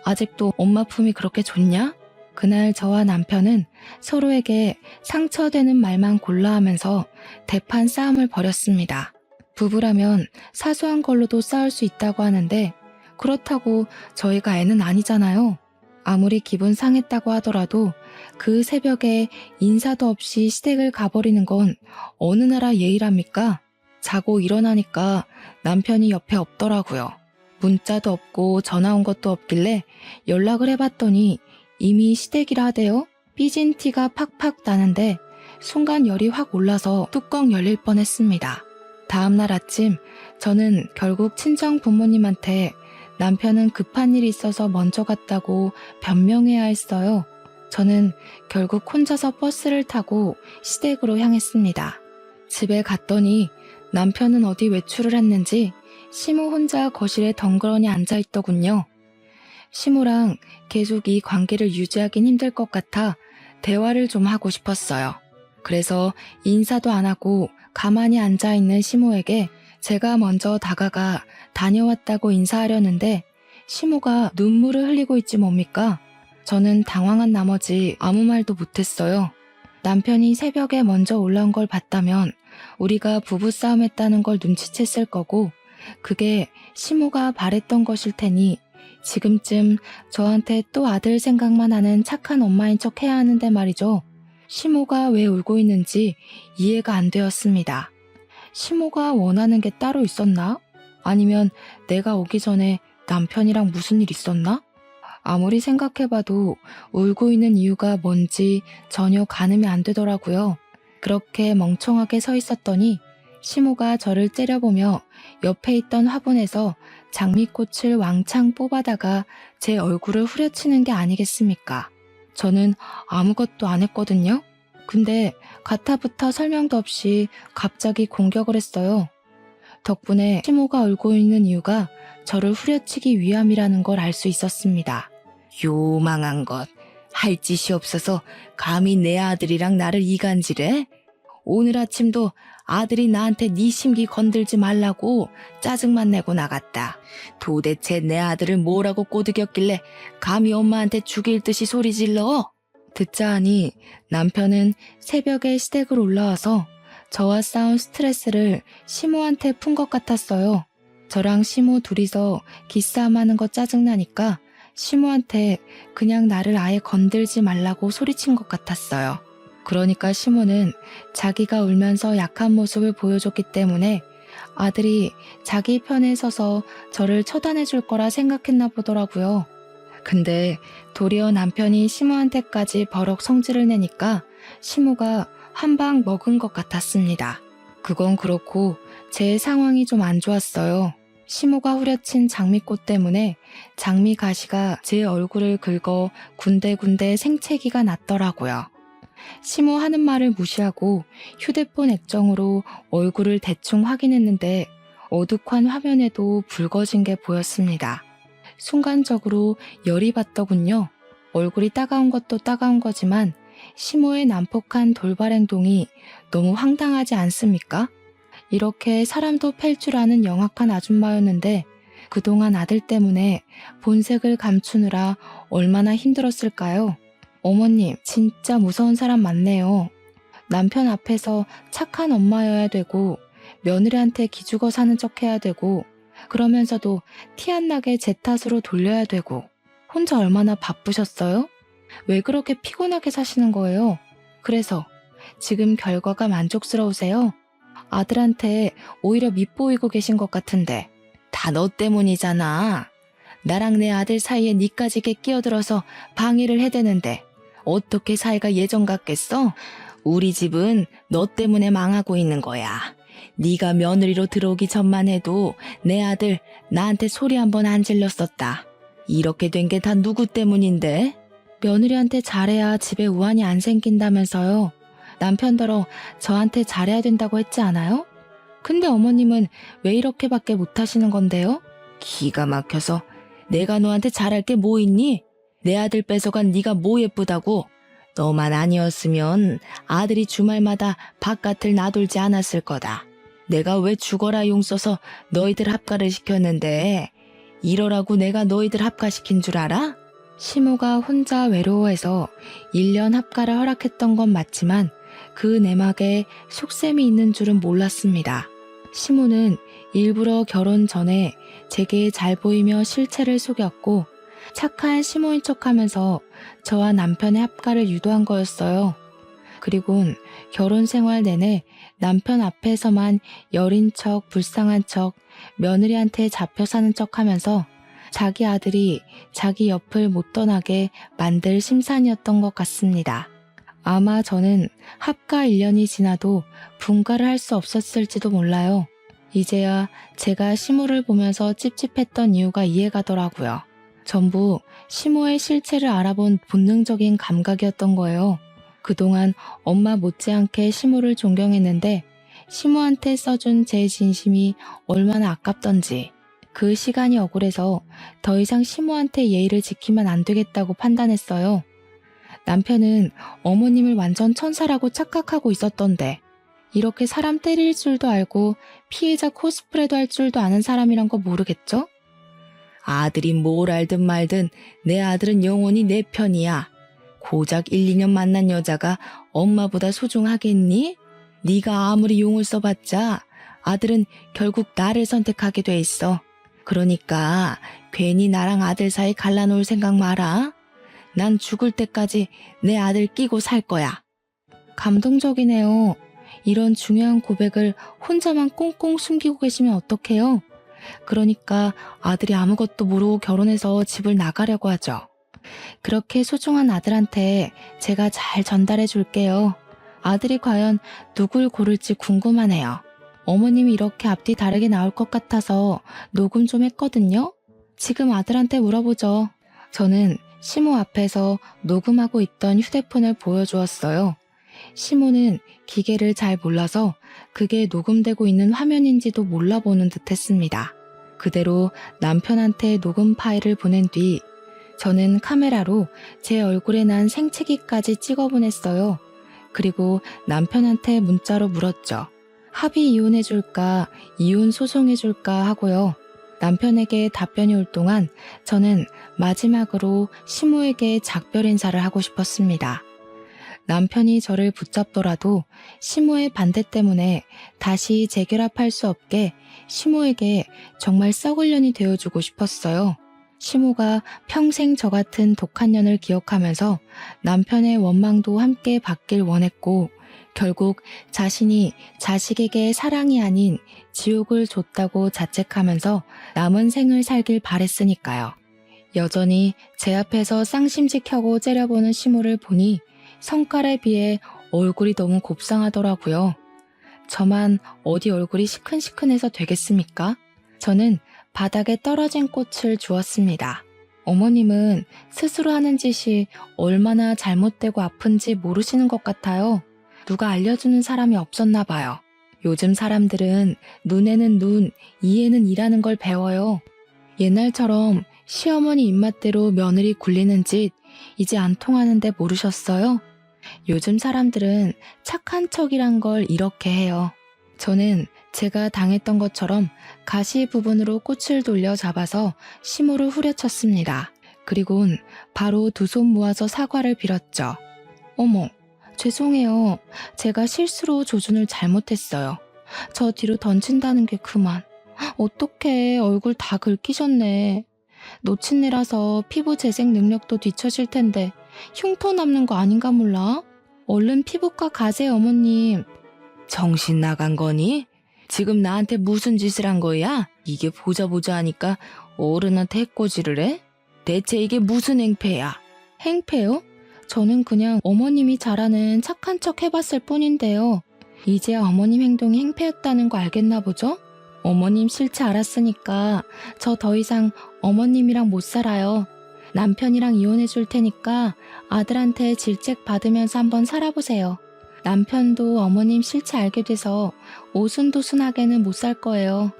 아직도 엄마 품이 그렇게 좋냐? 그날 저와 남편은 서로에게 상처되는 말만 골라 하면서 대판 싸움을 벌였습니다. 부부라면 사소한 걸로도 싸울 수 있다고 하는데 그렇다고 저희가 애는 아니잖아요. 아무리 기분 상했다고 하더라도 그 새벽에 인사도 없이 시댁을 가버리는 건 어느 나라 예의랍니까? 자고 일어나니까 남편이 옆에 없더라고요. 문자도 없고 전화 온 것도 없길래 연락을 해봤더니 이미 시댁이라 하대요. 삐진 티가 팍팍 나는데 순간 열이 확 올라서 뚜껑 열릴 뻔했습니다. 다음날 아침 저는 결국 친정 부모님한테 남편은 급한 일이 있어서 먼저 갔다고 변명해야 했어요. 저는 결국 혼자서 버스를 타고 시댁으로 향했습니다. 집에 갔더니 남편은 어디 외출을 했는지 시모 혼자 거실에 덩그러니 앉아있더군요. 시모랑 계속 이 관계를 유지하긴 힘들 것 같아 대화를 좀 하고 싶었어요. 그래서 인사도 안 하고 가만히 앉아있는 시모에게 제가 먼저 다가가 다녀왔다고 인사하려는데 시모가 눈물을 흘리고 있지 뭡니까? 저는 당황한 나머지 아무 말도 못했어요. 남편이 새벽에 먼저 올라온 걸 봤다면 우리가 부부싸움 했다는 걸 눈치챘을 거고 그게 시모가 바랬던 것일 테니 지금쯤 저한테 또 아들 생각만 하는 착한 엄마인 척 해야 하는데 말이죠. 시모가 왜 울고 있는지 이해가 안 되었습니다. 시모가 원하는 게 따로 있었나? 아니면 내가 오기 전에 남편이랑 무슨 일 있었나? 아무리 생각해봐도 울고 있는 이유가 뭔지 전혀 가늠이 안 되더라고요. 그렇게 멍청하게 서 있었더니 시모가 저를 째려보며 옆에 있던 화분에서 장미꽃을 왕창 뽑아다가 제 얼굴을 후려치는 게 아니겠습니까? 저는 아무것도 안 했거든요. 근데 가타부터 설명도 없이 갑자기 공격을 했어요. 덕분에 시모가 울고 있는 이유가 저를 후려치기 위함이라는 걸 알 수 있었습니다. 요망한 것, 할 짓이 없어서 감히 내 아들이랑 나를 이간질해? 오늘 아침도 아들이 나한테 네 심기 건들지 말라고 짜증만 내고 나갔다. 도대체 내 아들을 뭐라고 꼬드겼길래 감히 엄마한테 죽일 듯이 소리 질러? 듣자 하니 남편은 새벽에 시댁을 올라와서 저와 싸운 스트레스를 시모한테 푼 것 같았어요. 저랑 시모 둘이서 기싸움하는 거 짜증나니까 시모한테 그냥 나를 아예 건들지 말라고 소리친 것 같았어요. 그러니까 시모는 자기가 울면서 약한 모습을 보여줬기 때문에 아들이 자기 편에 서서 저를 처단해 줄 거라 생각했나 보더라고요. 근데 도리어 남편이 시모한테까지 버럭 성질을 내니까 시모가 한 방 먹은 것 같았습니다. 그건 그렇고 제 상황이 좀 안 좋았어요. 시모가 후려친 장미꽃 때문에 장미 가시가 제 얼굴을 긁어 군데군데 생채기가 났더라고요. 시모 하는 말을 무시하고 휴대폰 액정으로 얼굴을 대충 확인했는데 어둑한 화면에도 붉어진 게 보였습니다. 순간적으로 열이 받더군요. 얼굴이 따가운 것도 따가운 거지만 시모의 난폭한 돌발 행동이 너무 황당하지 않습니까? 이렇게 사람도 팰 줄 아는 영악한 아줌마였는데 그동안 아들 때문에 본색을 감추느라 얼마나 힘들었을까요? 어머님, 진짜 무서운 사람 많네요. 남편 앞에서 착한 엄마여야 되고 며느리한테 기죽어 사는 척 해야 되고 그러면서도 티 안 나게 제 탓으로 돌려야 되고 혼자 얼마나 바쁘셨어요? 왜 그렇게 피곤하게 사시는 거예요? 그래서 지금 결과가 만족스러우세요? 아들한테 오히려 밉보이고 계신 것 같은데 다 너 때문이잖아. 나랑 내 아들 사이에 니까지 끼어들어서 방해를 해대는데 어떻게 사이가 예전 같겠어? 우리 집은 너 때문에 망하고 있는 거야. 네가 며느리로 들어오기 전만 해도 내 아들 나한테 소리 한 번 안 질렀었다. 이렇게 된 게 다 누구 때문인데? 며느리한테 잘해야 집에 우환이 안 생긴다면서요. 남편더러 저한테 잘해야 된다고 했지 않아요? 근데 어머님은 왜 이렇게밖에 못하시는 건데요? 기가 막혀서 내가 너한테 잘할 게 뭐 있니? 내 아들 뺏어간 네가 뭐 예쁘다고? 너만 아니었으면 아들이 주말마다 바깥을 나돌지 않았을 거다. 내가 왜 죽어라 용 써서 너희들 합가를 시켰는데 이러라고 내가 너희들 합가시킨 줄 알아? 시모가 혼자 외로워해서 1년 합가를 허락했던 건 맞지만 그 내막에 속셈이 있는 줄은 몰랐습니다. 시모는 일부러 결혼 전에 제게 잘 보이며 실체를 속였고 착한 시모인 척하면서 저와 남편의 합가를 유도한 거였어요. 그리곤 결혼 생활 내내 남편 앞에서만 여린 척, 불쌍한 척, 며느리한테 잡혀 사는 척하면서 자기 아들이 자기 옆을 못 떠나게 만들 심산이었던 것 같습니다. 아마 저는 합가 1년이 지나도 분가를 할 수 없었을지도 몰라요. 이제야 제가 시모를 보면서 찝찝했던 이유가 이해가더라고요. 전부 시모의 실체를 알아본 본능적인 감각이었던 거예요. 그동안 엄마 못지않게 시모를 존경했는데 시모한테 써준 제 진심이 얼마나 아깝던지 그 시간이 억울해서 더 이상 시모한테 예의를 지키면 안 되겠다고 판단했어요. 남편은 어머님을 완전 천사라고 착각하고 있었던데 이렇게 사람 때릴 줄도 알고 피해자 코스프레도 할 줄도 아는 사람이란 거 모르겠죠? 아들이 뭘 알든 말든 내 아들은 영원히 내 편이야. 고작 1, 2년 만난 여자가 엄마보다 소중하겠니? 네가 아무리 용을 써봤자 아들은 결국 나를 선택하게 돼 있어. 그러니까 괜히 나랑 아들 사이 갈라놓을 생각 마라. 난 죽을 때까지 내 아들 끼고 살 거야. 감동적이네요. 이런 중요한 고백을 혼자만 꽁꽁 숨기고 계시면 어떡해요? 그러니까 아들이 아무것도 모르고 결혼해서 집을 나가려고 하죠. 그렇게 소중한 아들한테 제가 잘 전달해 줄게요. 아들이 과연 누굴 고를지 궁금하네요. 어머님이 이렇게 앞뒤 다르게 나올 것 같아서 녹음 좀 했거든요. 지금 아들한테 물어보죠. 저는 시모 앞에서 녹음하고 있던 휴대폰을 보여주었어요. 시모는 기계를 잘 몰라서 그게 녹음되고 있는 화면인지도 몰라보는 듯 했습니다. 그대로 남편한테 녹음 파일을 보낸 뒤 저는 카메라로 제 얼굴에 난 생채기까지 찍어 보냈어요. 그리고 남편한테 문자로 물었죠. 합의 이혼해줄까, 이혼 소송해줄까 하고요. 남편에게 답변이 올 동안 저는 마지막으로 시모에게 작별 인사를 하고 싶었습니다. 남편이 저를 붙잡더라도 시모의 반대 때문에 다시 재결합할 수 없게 시모에게 정말 썩을 년이 되어주고 싶었어요. 시모가 평생 저 같은 독한 년을 기억하면서 남편의 원망도 함께 받길 원했고 결국 자신이 자식에게 사랑이 아닌 지옥을 줬다고 자책하면서 남은 생을 살길 바랬으니까요. 여전히 제 앞에서 쌍심지켜고 째려보는 시모를 보니 성깔에 비해 얼굴이 너무 곱상하더라고요. 저만 어디 얼굴이 시큰시큰해서 되겠습니까? 저는 바닥에 떨어진 꽃을 주었습니다. 어머님은 스스로 하는 짓이 얼마나 잘못되고 아픈지 모르시는 것 같아요. 누가 알려주는 사람이 없었나 봐요. 요즘 사람들은 눈에는 눈, 이에는 이라는 걸 배워요. 옛날처럼 시어머니 입맛대로 며느리 굴리는 짓 이제 안 통하는데 모르셨어요? 요즘 사람들은 착한 척이란 걸 이렇게 해요. 저는 제가 당했던 것처럼 가시 부분으로 꽃을 돌려 잡아서 시모를 후려쳤습니다. 그리곤 바로 두 손 모아서 사과를 빌었죠. 어머, 죄송해요. 제가 실수로 조준을 잘못했어요. 저 뒤로 던진다는 게 그만. 어떡해, 얼굴 다 긁히셨네. 놓친 일라서 피부 재생 능력도 뒤처질 텐데 흉터 남는 거 아닌가 몰라? 얼른 피부과 가세요, 어머님. 정신 나간 거니? 지금 나한테 무슨 짓을 한 거야? 이게 보자 하니까 어른한테 해코지를 해? 대체 이게 무슨 행패야? 행패요? 저는 그냥 어머님이 잘하는 착한 척 해봤을 뿐인데요. 이제야 어머님 행동이 행패였다는 거 알겠나 보죠? 어머님 실체 알았으니까 저 더 이상 어머님이랑 못 살아요. 남편이랑 이혼해 줄 테니까 아들한테 질책 받으면서 한번 살아보세요. 남편도 어머님 실체 알게 돼서 오순도순하게는 못 살 거예요.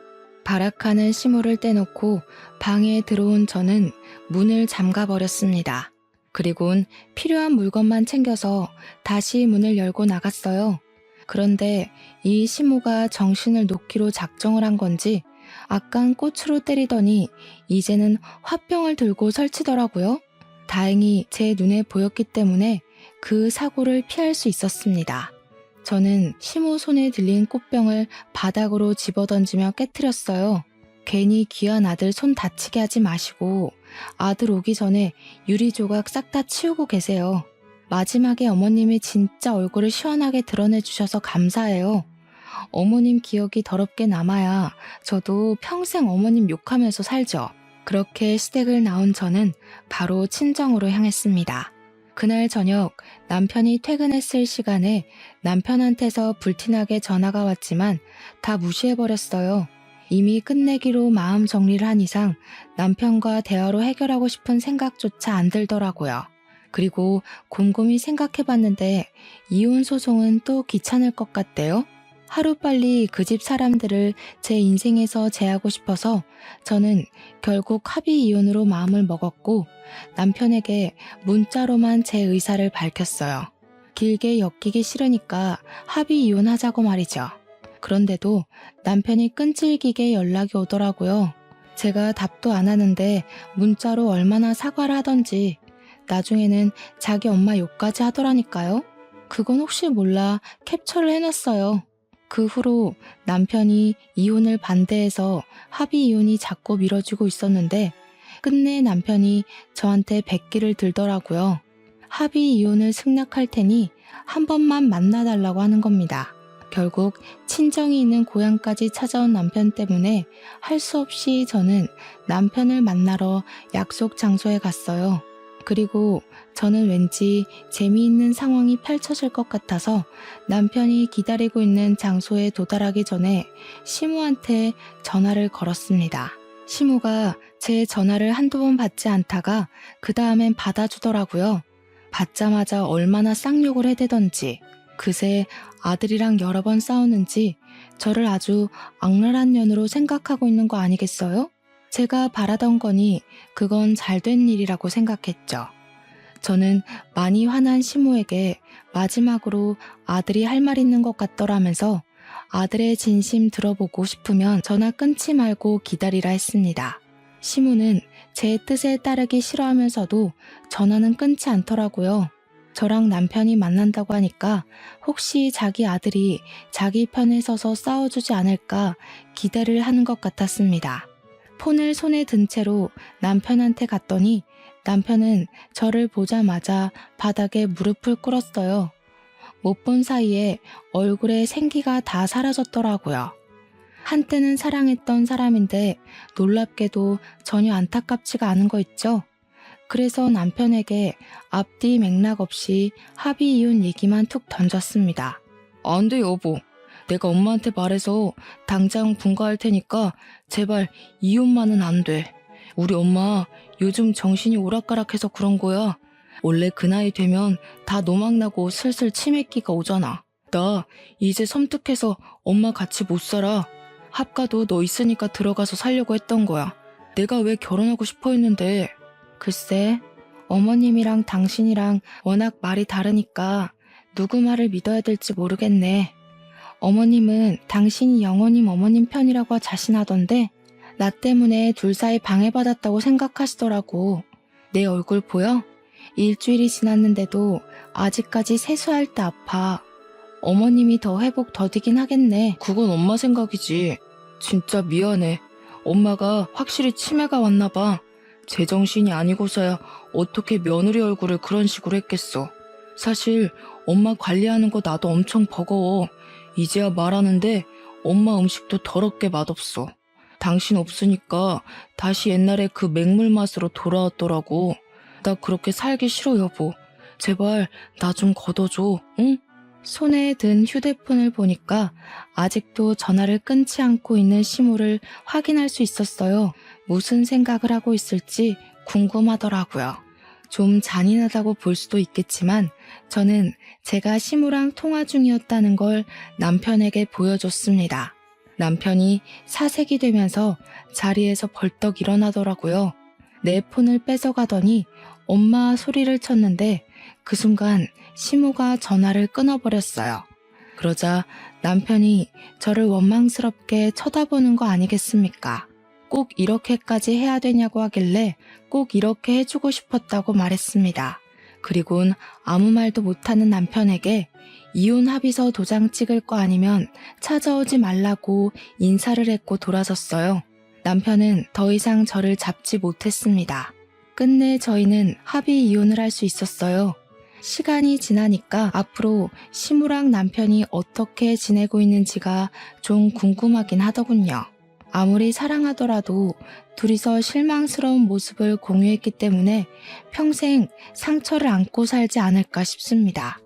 발악하는 시모를 떼놓고 방에 들어온 저는 문을 잠가버렸습니다. 그리곤 필요한 물건만 챙겨서 다시 문을 열고 나갔어요. 그런데 이 시모가 정신을 놓기로 작정을 한 건지 아깐 꽃으로 때리더니 이제는 화병을 들고 설치더라고요. 다행히 제 눈에 보였기 때문에 그 사고를 피할 수 있었습니다. 저는 시모 손에 들린 꽃병을 바닥으로 집어던지며 깨트렸어요. 괜히 귀한 아들 손 다치게 하지 마시고 아들 오기 전에 유리 조각 싹 다 치우고 계세요. 마지막에 어머님이 진짜 얼굴을 시원하게 드러내 주셔서 감사해요. 어머님 기억이 더럽게 남아야 저도 평생 어머님 욕하면서 살죠. 그렇게 시댁을 나온 저는 바로 친정으로 향했습니다. 그날 저녁 남편이 퇴근했을 시간에 남편한테서 불티나게 전화가 왔지만 다 무시해버렸어요. 이미 끝내기로 마음 정리를 한 이상 남편과 대화로 해결하고 싶은 생각조차 안 들더라고요. 그리고 곰곰이 생각해봤는데 이혼 소송은 또 귀찮을 것 같대요. 하루빨리 그 집 사람들을 제 인생에서 제하고 싶어서 저는 결국 합의 이혼으로 마음을 먹었고 남편에게 문자로만 제 의사를 밝혔어요. 길게 엮이기 싫으니까 합의 이혼하자고 말이죠. 그런데도 남편이 끈질기게 연락이 오더라고요. 제가 답도 안 하는데 문자로 얼마나 사과를 하던지 나중에는 자기 엄마 욕까지 하더라니까요. 그건 혹시 몰라 캡처를 해놨어요. 그 후로 남편이 이혼을 반대해서 합의 이혼이 자꾸 미뤄지고 있었는데 끝내 남편이 저한테 백기를 들더라고요. 합의 이혼을 승낙할 테니 한 번만 만나달라고 하는 겁니다. 결국 친정이 있는 고향까지 찾아온 남편 때문에 할 수 없이 저는 남편을 만나러 약속 장소에 갔어요. 그리고 저는 왠지 재미있는 상황이 펼쳐질 것 같아서 남편이 기다리고 있는 장소에 도달하기 전에 시무한테 전화를 걸었습니다. 시무가 제 전화를 한두 번 받지 않다가 그 다음엔 받아주더라고요. 받자마자 얼마나 쌍욕을 해대던지 그새 아들이랑 여러 번 싸우는지 저를 아주 악랄한 년으로 생각하고 있는 거 아니겠어요? 제가 바라던 거니 그건 잘된 일이라고 생각했죠. 저는 많이 화난 시모에게 마지막으로 아들이 할 말 있는 것 같더라면서 아들의 진심 들어보고 싶으면 전화 끊지 말고 기다리라 했습니다. 시모는 제 뜻에 따르기 싫어하면서도 전화는 끊지 않더라고요. 저랑 남편이 만난다고 하니까 혹시 자기 아들이 자기 편에 서서 싸워주지 않을까 기대를 하는 것 같았습니다. 폰을 손에 든 채로 남편한테 갔더니 남편은 저를 보자마자 바닥에 무릎을 꿇었어요. 못 본 사이에 얼굴에 생기가 다 사라졌더라고요. 한때는 사랑했던 사람인데 놀랍게도 전혀 안타깝지가 않은 거 있죠? 그래서 남편에게 앞뒤 맥락 없이 합의 이혼 얘기만 툭 던졌습니다. 안 돼 여보. 내가 엄마한테 말해서 당장 분가할 테니까 제발 이혼만은 안 돼. 우리 엄마 요즘 정신이 오락가락해서 그런 거야. 원래 그 나이 되면 다 노망나고 슬슬 치매기가 오잖아. 나 이제 섬뜩해서 엄마 같이 못 살아. 합가도 너 있으니까 들어가서 살려고 했던 거야. 내가 왜 결혼하고 싶어 했는데. 글쎄, 어머님이랑 당신이랑 워낙 말이 다르니까 누구 말을 믿어야 될지 모르겠네. 어머님은 당신이 영호님 어머님 편이라고 자신하던데 나 때문에 둘 사이 방해받았다고 생각하시더라고. 내 얼굴 보여? 일주일이 지났는데도 아직까지 세수할 때 아파. 어머님이 더 회복 더디긴 하겠네. 그건 엄마 생각이지. 진짜 미안해. 엄마가 확실히 치매가 왔나 봐. 제정신이 아니고서야 어떻게 며느리 얼굴을 그런 식으로 했겠어. 사실 엄마 관리하는 거 나도 엄청 버거워. 이제야 말하는데 엄마 음식도 더럽게 맛없어. 당신 없으니까 다시 옛날에 그 맹물 맛으로 돌아왔더라고. 나 그렇게 살기 싫어 여보. 제발 나 좀 걷어줘, 응? 손에 든 휴대폰을 보니까 아직도 전화를 끊지 않고 있는 시무를 확인할 수 있었어요. 무슨 생각을 하고 있을지 궁금하더라고요. 좀 잔인하다고 볼 수도 있겠지만 저는 제가 시무랑 통화 중이었다는 걸 남편에게 보여줬습니다. 남편이 사색이 되면서 자리에서 벌떡 일어나더라고요. 내 폰을 뺏어가더니 엄마 소리를 쳤는데 그 순간 시무가 전화를 끊어버렸어요. 그러자 남편이 저를 원망스럽게 쳐다보는 거 아니겠습니까? 꼭 이렇게까지 해야 되냐고 하길래 꼭 이렇게 해주고 싶었다고 말했습니다. 그리곤 아무 말도 못하는 남편에게 이혼 합의서 도장 찍을 거 아니면 찾아오지 말라고 인사를 했고 돌아섰어요. 남편은 더 이상 저를 잡지 못했습니다. 끝내 저희는 합의 이혼을 할 수 있었어요. 시간이 지나니까 앞으로 시무랑 남편이 어떻게 지내고 있는지가 좀 궁금하긴 하더군요. 아무리 사랑하더라도 둘이서 실망스러운 모습을 공유했기 때문에 평생 상처를 안고 살지 않을까 싶습니다.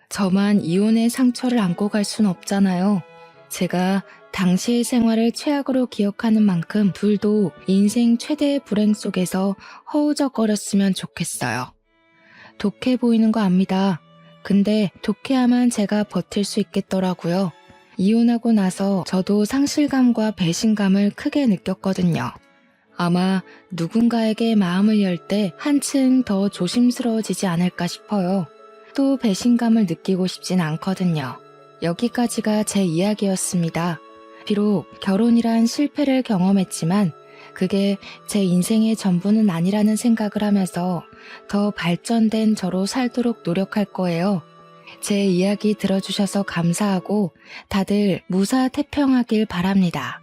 저만 이혼의 상처를 안고 갈 순 없잖아요. 제가 당시의 생활을 최악으로 기억하는 만큼 둘도 인생 최대의 불행 속에서 허우적거렸으면 좋겠어요. 독해 보이는 거 압니다. 근데 독해야만 제가 버틸 수 있겠더라고요. 이혼하고 나서 저도 상실감과 배신감을 크게 느꼈거든요. 아마 누군가에게 마음을 열 때 한층 더 조심스러워지지 않을까 싶어요. 또 배신감을 느끼고 싶진 않거든요. 여기까지가 제 이야기였습니다. 비록 결혼이란 실패를 경험했지만 그게 제 인생의 전부는 아니라는 생각을 하면서 더 발전된 저로 살도록 노력할 거예요. 제 이야기 들어주셔서 감사하고 다들 무사태평하길 바랍니다.